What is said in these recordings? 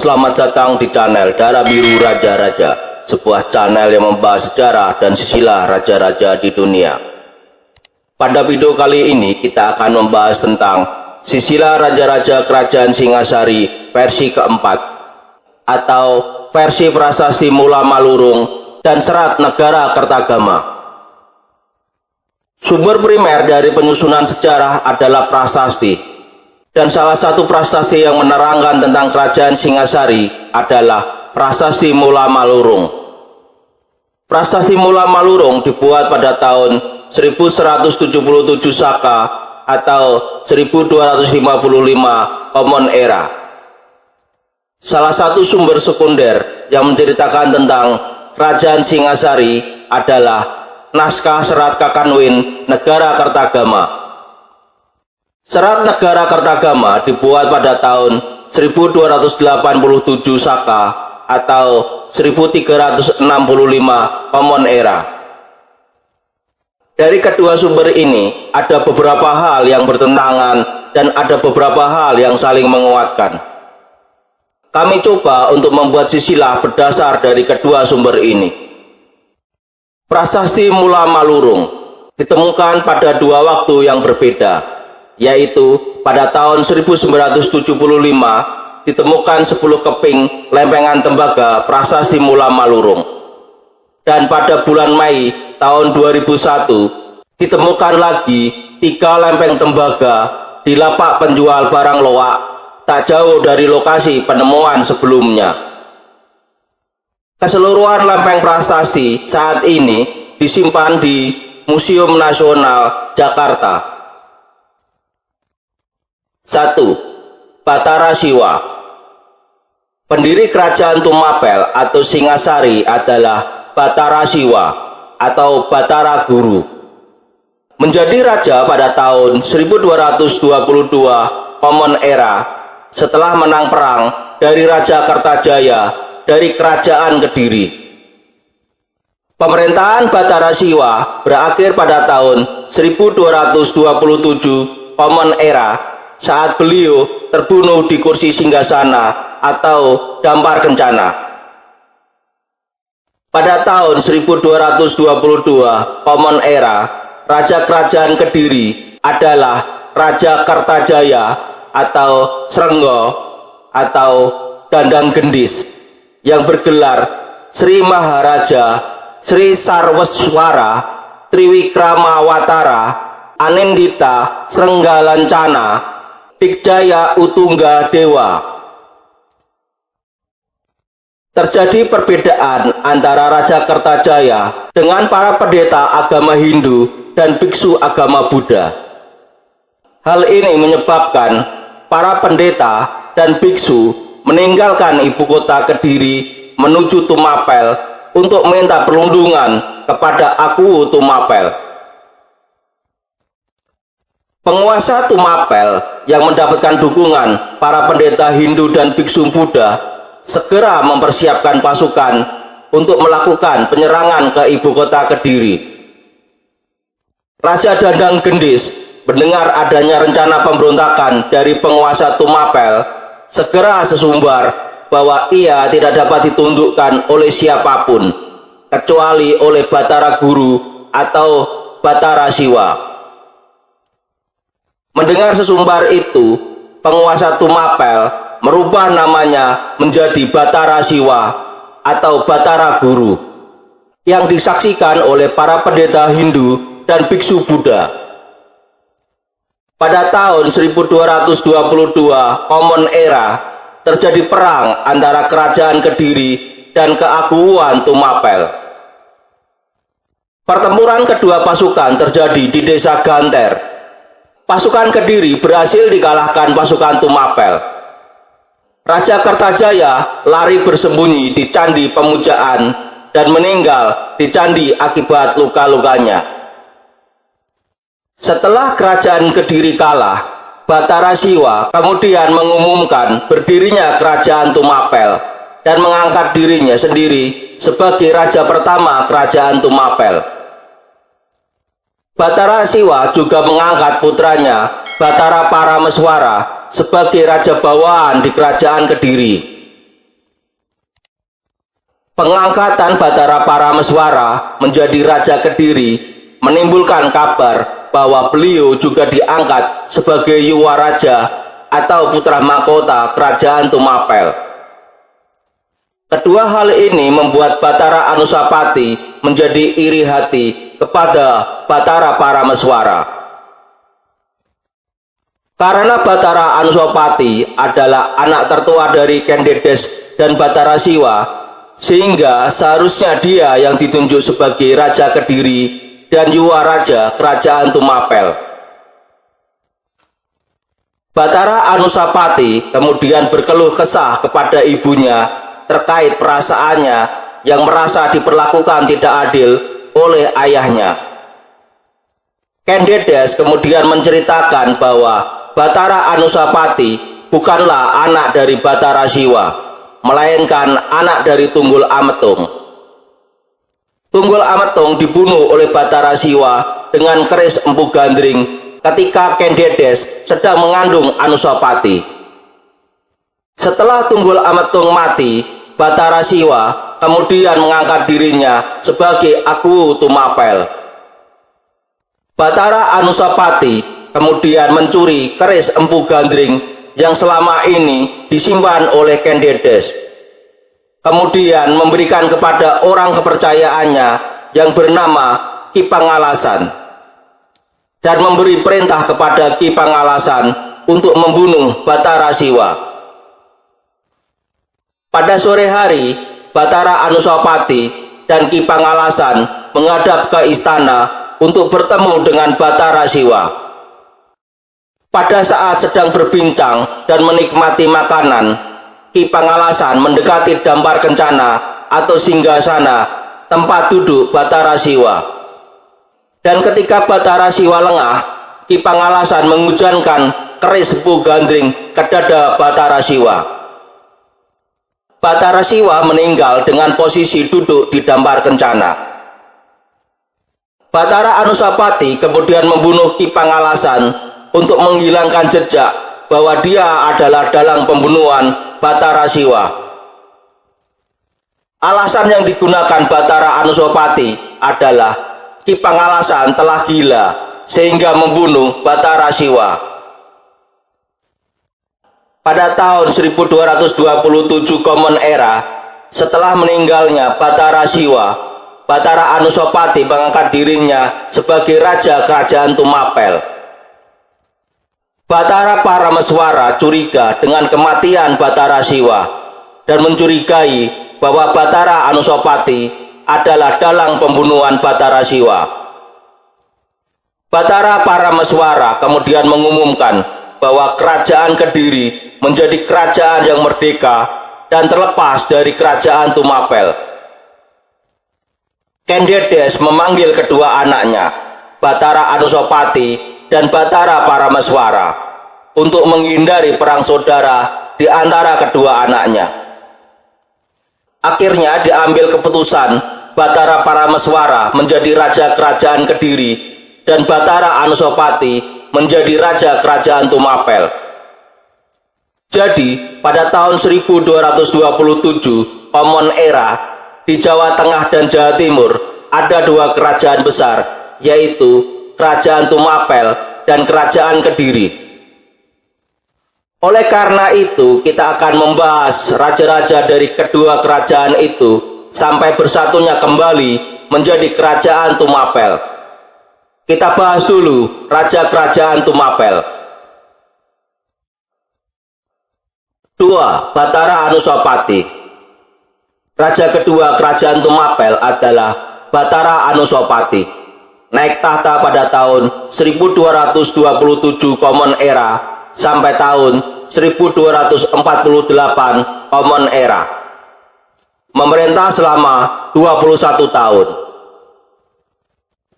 selamat datang di channel Darah Biru Raja-Raja, sebuah channel yang membahas sejarah dan silsilah raja-raja di dunia. Pada video kali ini kita akan membahas tentang silsilah raja-raja kerajaan Singasari versi keempat, atau versi prasasti Mula Malurung dan Serat Negara Kertagama. Sumber primer dari penyusunan sejarah adalah prasasti. Dan salah satu prasasti yang menerangkan tentang kerajaan Singasari adalah prasasti Mula Malurung. Prasasti Mula Malurung dibuat pada tahun 1177 Saka atau 1255 Common Era. Salah satu sumber sekunder yang menceritakan tentang kerajaan Singasari adalah naskah Serat Kakanwin Negara Kertagama. Serat Negara Kertagama dibuat pada tahun 1287 Saka atau 1365 Common Era. Dari kedua sumber ini ada beberapa hal yang bertentangan dan ada beberapa hal yang saling menguatkan. Kami coba untuk membuat silsilah berdasar dari kedua sumber ini. Prasasti Mula Malurung ditemukan pada dua waktu yang berbeda, yaitu pada tahun 1975 ditemukan 10 keping lempengan tembaga prasasti Mula Malurung, dan pada bulan Mei tahun 2001 ditemukan lagi 3 lempeng tembaga di lapak penjual barang loak tak jauh dari lokasi penemuan sebelumnya. Keseluruhan lempeng prasasti saat ini disimpan di Museum Nasional Jakarta. 1. Batara Siwa. Pendiri kerajaan Tumapel atau Singasari adalah Batara Siwa atau Batara Guru. Menjadi raja pada tahun 1222 Common Era setelah menang perang dari Raja Kertajaya dari Kerajaan Kediri. Pemerintahan Batara Siwa berakhir pada tahun 1227 Common Era saat beliau terbunuh di kursi singgasana atau dampar kencana. Pada tahun 1222 Common Era, Raja Kerajaan Kediri adalah Raja Kertajaya atau Srenggo atau Dandang Gendis yang bergelar Sri Maharaja Sri Sarweswara Triwikramawatara Anindita Srenggalancana Dikjaya Utungga Dewa. Terjadi perbedaan antara Raja Kertajaya dengan para pendeta agama Hindu dan biksu agama Buddha. Hal ini menyebabkan para pendeta dan biksu meninggalkan ibu kota Kediri menuju Tumapel untuk minta perlindungan kepada Aku Tumapel. Penguasa Tumapel yang mendapatkan dukungan para pendeta Hindu dan biksu Buddha segera mempersiapkan pasukan untuk melakukan penyerangan ke ibu kota Kediri. Raja Dandang Gendis mendengar adanya rencana pemberontakan dari penguasa Tumapel, segera sesumbar bahwa ia tidak dapat ditundukkan oleh siapapun kecuali oleh Batara Guru atau Batara Siwa. Mendengar sesumbar itu, penguasa Tumapel merubah namanya menjadi Batara Siwa atau Batara Guru yang disaksikan oleh para pendeta Hindu dan biksu Buddha. Pada tahun 1222 Common Era terjadi perang antara kerajaan Kediri dan keagungan Tumapel. Pertempuran kedua pasukan terjadi di desa Ganter. Pasukan Kediri berhasil dikalahkan pasukan Tumapel. Raja Kertajaya lari bersembunyi di Candi Pemujaan dan meninggal di candi akibat luka-lukanya. Setelah kerajaan Kediri kalah, Batara Siwa kemudian mengumumkan berdirinya kerajaan Tumapel dan mengangkat dirinya sendiri sebagai raja pertama kerajaan Tumapel. Batara Siwa juga mengangkat putranya Batara Parameswara sebagai raja bawahan di kerajaan Kediri. Pengangkatan Batara Parameswara menjadi Raja Kediri menimbulkan kabar bahwa beliau juga diangkat sebagai Yuwa Raja atau putra mahkota Kerajaan Tumapel. Kedua hal ini membuat Batara Anusapati menjadi iri hati kepada Batara Parameswara. Karena Batara Anusapati adalah anak tertua dari Kendedes dan Batara Siwa, sehingga seharusnya dia yang ditunjuk sebagai Raja Kediri dan Yuwa Raja Kerajaan Tumapel. Batara Anusapati kemudian berkeluh kesah kepada ibunya terkait perasaannya yang merasa diperlakukan tidak adil oleh ayahnya. Kendedes kemudian menceritakan bahwa Batara Anusapati bukanlah anak dari Batara Siwa, melainkan anak dari Tunggul Ametung. Tunggul Ametung dibunuh oleh Batara Siwa dengan keris Empu Gandring ketika Kendedes sedang mengandung Anusapati. Setelah Tunggul Ametung mati, Batara Siwa kemudian mengangkat dirinya sebagai Aku Tumapel. Batara Anusapati kemudian mencuri keris Empu Gandring yang selama ini disimpan oleh Kendedes, kemudian memberikan kepada orang kepercayaannya yang bernama Ki Pangalasan, dan memberi perintah kepada Ki Pangalasan untuk membunuh Batara Siwa. Pada sore hari, Batara Anusapati dan Ki Pangalasan menghadap ke istana untuk bertemu dengan Batara Siwa. Pada saat sedang berbincang dan menikmati makanan, Ki Pangalasan mendekati dampar kencana atau singgasana tempat duduk Batara Siwa. Dan ketika Batara Siwa lengah, Ki Pangalasan mengujankan keris Empu Gandring ke dada Batara Siwa. Batara Siwa meninggal dengan posisi duduk di dampar kencana. Batara Anusapati kemudian membunuh Ki Pangalasan untuk menghilangkan jejak bahwa dia adalah dalang pembunuhan Batara Siwa. Alasan yang digunakan Batara Anusapati adalah Ki Pangalasan telah gila sehingga membunuh Batara Siwa. Pada tahun 1227 Common Era, setelah meninggalnya Batara Siwa, Batara Anusapati mengangkat dirinya sebagai Raja Kerajaan Tumapel. Batara Parameswara curiga dengan kematian Batara Siwa dan mencurigai bahwa Batara Anusapati adalah dalang pembunuhan Batara Siwa. Batara Parameswara kemudian mengumumkan bahwa Kerajaan Kediri menjadi kerajaan yang merdeka dan terlepas dari Kerajaan Tumapel. Kendedes memanggil kedua anaknya, Batara Anusapati dan Batara Parameswara, untuk menghindari perang saudara di antara kedua anaknya. Akhirnya diambil keputusan Batara Parameswara menjadi Raja Kerajaan Kediri dan Batara Anusapati menjadi Raja Kerajaan Tumapel. Jadi pada tahun 1227 Common Era, di Jawa Tengah dan Jawa Timur ada dua kerajaan besar, yaitu Kerajaan Tumapel dan Kerajaan Kediri. Oleh karena itu, kita akan membahas raja-raja dari kedua kerajaan itu sampai bersatunya kembali menjadi Kerajaan Tumapel. Kita bahas dulu Raja Kerajaan Tumapel. 2. Batara Anusapati. Raja kedua Kerajaan Tumapel adalah Batara Anusapati. Naik tahta pada tahun 1227 Common Era sampai tahun 1248 Common Era. Memerintah selama 21 tahun.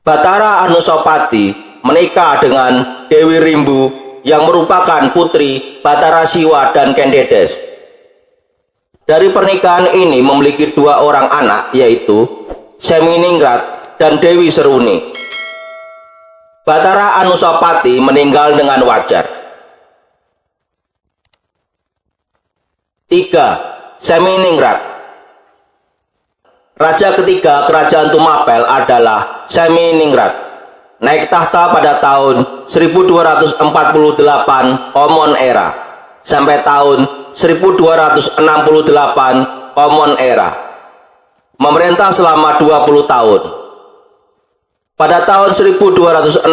Batara Anusapati menikah dengan Dewi Rimbu yang merupakan putri Batara Siwa dan Kendedes. Dari pernikahan ini memiliki dua orang anak, yaitu Seminingrat dan Dewi Seruni. Batara Anusapati meninggal dengan wajar. 3. Seminingrat. Raja ketiga Kerajaan Tumapel adalah Seminingrat, naik tahta pada tahun 1248 Common Era sampai tahun 1268 Common Era. Memerintah selama 20 tahun. Pada tahun 1268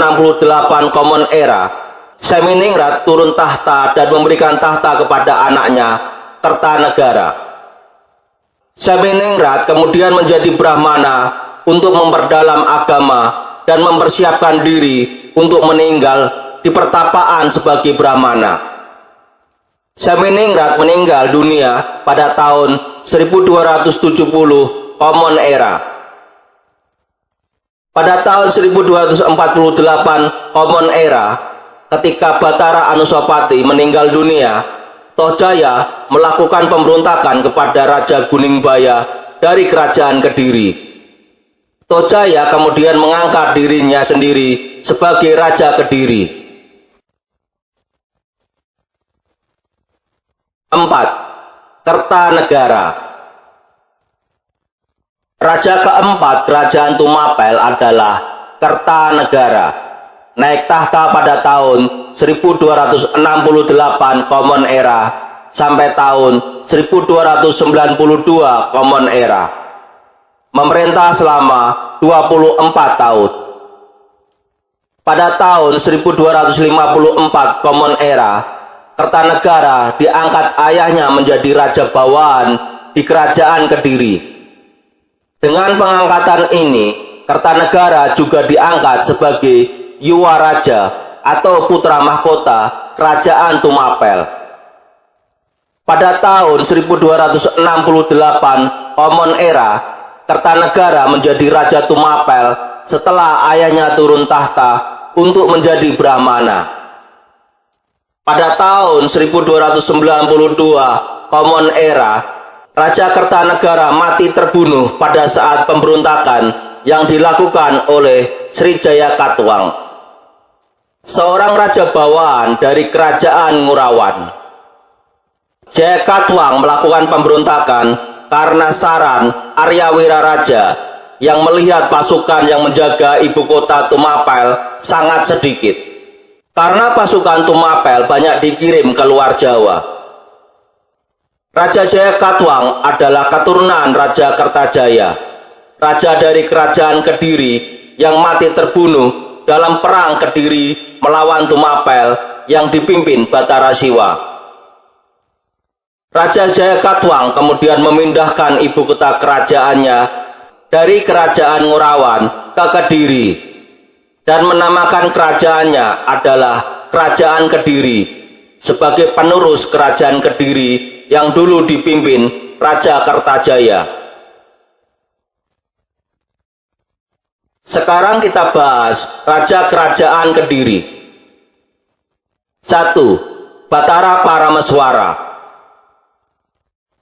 Common Era, Seminingrat turun tahta dan memberikan tahta kepada anaknya, Kertanegara. Seminingrat kemudian menjadi Brahmana untuk memperdalam agama dan mempersiapkan diri untuk meninggal di pertapaan sebagai Brahmana. Seminingrat meninggal dunia pada tahun 1270 Common Era. Pada tahun 1248 Common Era, ketika Batara Anusapati meninggal dunia, Tohjaya melakukan pemberontakan kepada Raja Guningbaya dari Kerajaan Kediri. Tohjaya kemudian mengangkat dirinya sendiri sebagai Raja Kediri. 4. Kertanegara. Raja keempat Kerajaan Tumapel adalah Kertanegara, naik tahta pada tahun 1268 Common Era sampai tahun 1292 Common Era. Memerintah selama 24 tahun. Pada tahun 1254 Common Era, Kertanegara diangkat ayahnya menjadi Raja Bawahan di Kerajaan Kediri. Dengan pengangkatan ini, Kertanegara juga diangkat sebagai Yuwa Raja atau putra mahkota Kerajaan Tumapel. Pada tahun 1268 Common Era, Kertanegara menjadi Raja Tumapel setelah ayahnya turun tahta untuk menjadi Brahmana. Pada tahun 1292 Common Era, Raja Kertanegara mati terbunuh pada saat pemberontakan yang dilakukan oleh Srijaya Katwang, seorang raja bawahan dari Kerajaan Ngurawan. Jaya Katwang melakukan pemberontakan karena saran Arya Wiraraja yang melihat pasukan yang menjaga ibu kota Tumapel sangat sedikit. Karena pasukan Tumapel banyak dikirim ke luar Jawa. Raja Jaya Katwang adalah keturunan Raja Kertajaya, raja dari Kerajaan Kediri yang mati terbunuh dalam perang Kediri melawan Tumapel yang dipimpin Batara Siwa. Raja Jaya Katwang kemudian memindahkan ibu kota kerajaannya dari Kerajaan Ngurawan ke Kediri dan menamakan kerajaannya adalah Kerajaan Kediri sebagai penerus Kerajaan Kediri yang dulu dipimpin Raja Kertajaya. Sekarang kita bahas Raja Kerajaan Kediri. 1. Batara Parameswara.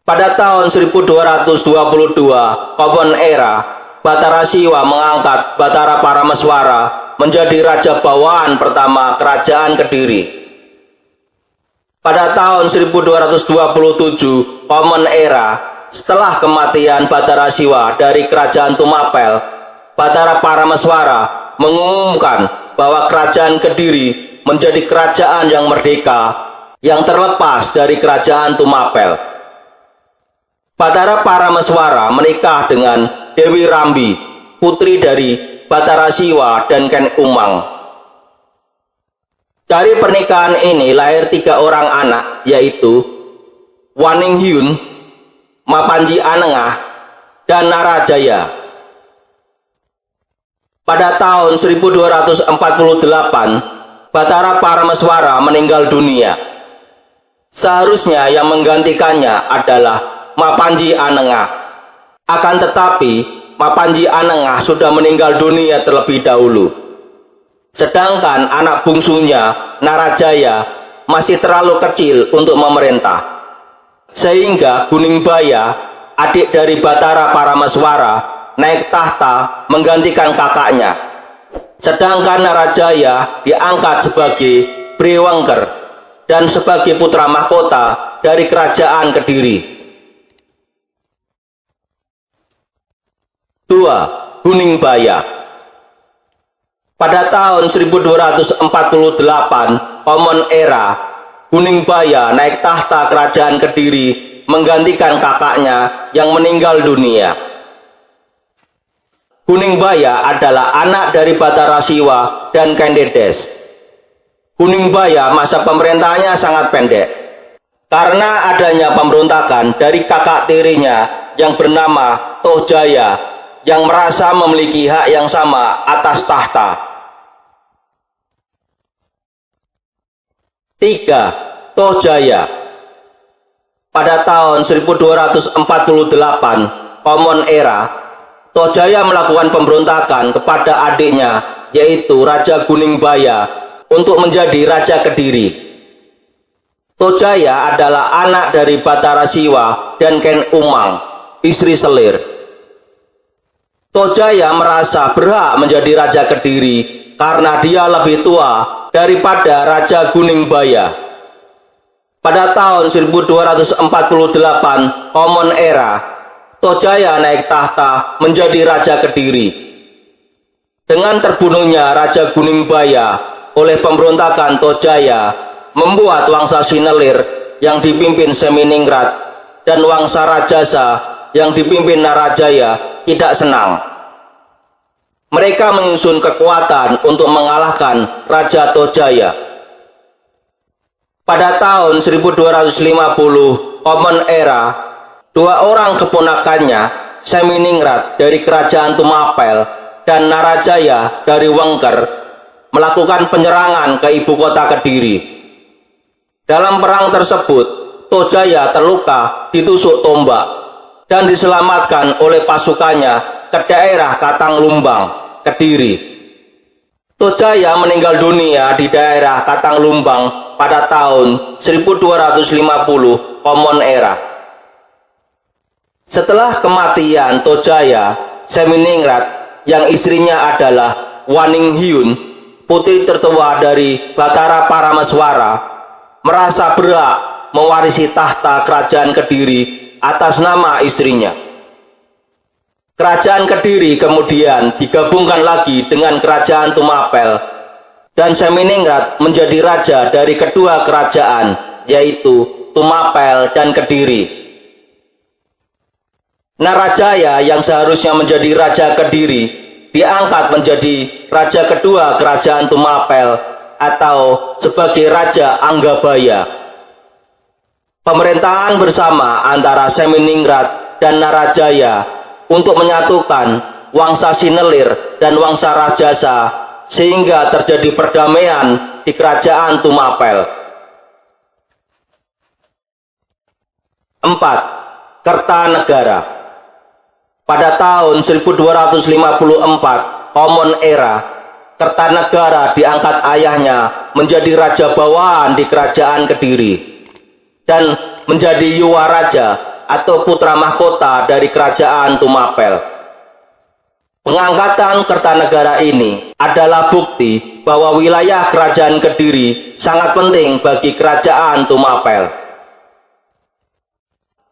Pada tahun 1222 Common Era, Batara Siwa mengangkat Batara Parameswara menjadi Raja Bawahan pertama Kerajaan Kediri. Pada tahun 1227 Common Era, setelah kematian Batara Siwa dari Kerajaan Tumapel, Batara Parameswara mengumumkan bahwa Kerajaan Kediri menjadi kerajaan yang merdeka yang terlepas dari Kerajaan Tumapel. Batara Parameswara menikah dengan Dewi Rambi, putri dari Batara Siwa dan Ken Umang. Dari pernikahan ini lahir 3 orang anak, yaitu Waninghyun, Mapanji Anengah, dan Narajaya. Pada tahun 1248, Batara Parameswara meninggal dunia. Seharusnya yang menggantikannya adalah Mapanji Anengah. Akan tetapi, Mapanji Anengah sudah meninggal dunia terlebih dahulu. Sedangkan anak bungsunya, Narajaya, masih terlalu kecil untuk memerintah. Sehingga Guningbaya, adik dari Batara Parameswara, naik tahta menggantikan kakaknya. Sedangkan Narajaya diangkat sebagai Brewengker dan sebagai putra mahkota dari Kerajaan Kediri. 2. Gunningbaya. Pada tahun 1248 Common Era, Gunningbaya naik tahta kerajaan Kediri menggantikan kakaknya yang meninggal dunia. Gunningbaya adalah anak dari Batara Siwa dan Kendedes. Gunningbaya masa pemerintahannya sangat pendek karena adanya pemberontakan dari kakak tirinya yang bernama Tohjaya yang merasa memiliki hak yang sama atas tahta. 3. Tohjaya. Pada tahun 1248 Common Era, Tohjaya melakukan pemberontakan kepada adiknya, yaitu Raja Gunningbaya, untuk menjadi Raja Kediri. Tohjaya adalah anak dari Batara Siwa dan Ken Umang, istri Selir. Tohjaya merasa berhak menjadi Raja Kediri karena dia lebih tua daripada Raja Gunningbaya. Pada tahun 1248 Common Era, Tohjaya naik tahta menjadi Raja Kediri. Dengan terbunuhnya Raja Gunningbaya oleh pemberontakan Tohjaya, membuat Wangsa Sinelir yang dipimpin Seminingrat dan Wangsa Rajasa yang dipimpin Narajaya tidak senang. Mereka menyusun kekuatan untuk mengalahkan Raja Tohjaya. Pada tahun 1250 Common Era, dua orang keponakannya, Seminingrat dari kerajaan Tumapel dan Narajaya dari Wengker, melakukan penyerangan ke ibu kota Kediri. Dalam perang tersebut, Tohjaya terluka ditusuk tombak dan diselamatkan oleh pasukannya ke daerah Katanglumbang, Kediri. Tohjaya meninggal dunia di daerah Katanglumbang pada tahun 1250 Common Era. Setelah kematian Tohjaya, Seminingrat yang istrinya adalah Waninghyun, putri tertua dari Batara Parameswara, merasa berhak mewarisi tahta kerajaan Kediri atas nama istrinya. Kerajaan Kediri kemudian digabungkan lagi dengan kerajaan Tumapel dan Seminingrat menjadi raja dari kedua kerajaan, yaitu Tumapel dan Kediri. Narajaya yang seharusnya menjadi Raja Kediri diangkat menjadi raja kedua kerajaan Tumapel atau sebagai Raja Anggabaya. Pemerintahan bersama antara Seminingrat dan Narajaya untuk menyatukan Wangsa Sinelir dan Wangsa Rajasa sehingga terjadi perdamaian di kerajaan Tumapel. 4. Kertanegara. Pada tahun 1254 Common Era, Kertanegara diangkat ayahnya menjadi raja bawahan di kerajaan Kediri dan menjadi Yuwa Raja atau putra mahkota dari kerajaan Tumapel. Pengangkatan Kertanegara ini adalah bukti bahwa wilayah kerajaan Kediri sangat penting bagi kerajaan Tumapel.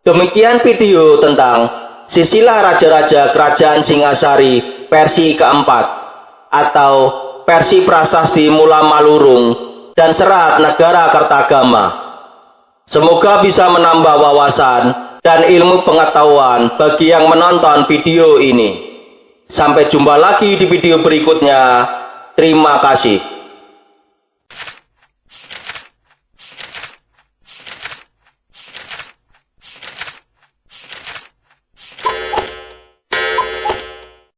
Demikian video tentang silsilah raja-raja kerajaan Singasari versi keempat atau versi prasasti Mula Malurung dan Serat Negara Kertagama. Semoga bisa menambah wawasan dan ilmu pengetahuan bagi yang menonton video ini. Sampai jumpa lagi di video berikutnya. Terima kasih.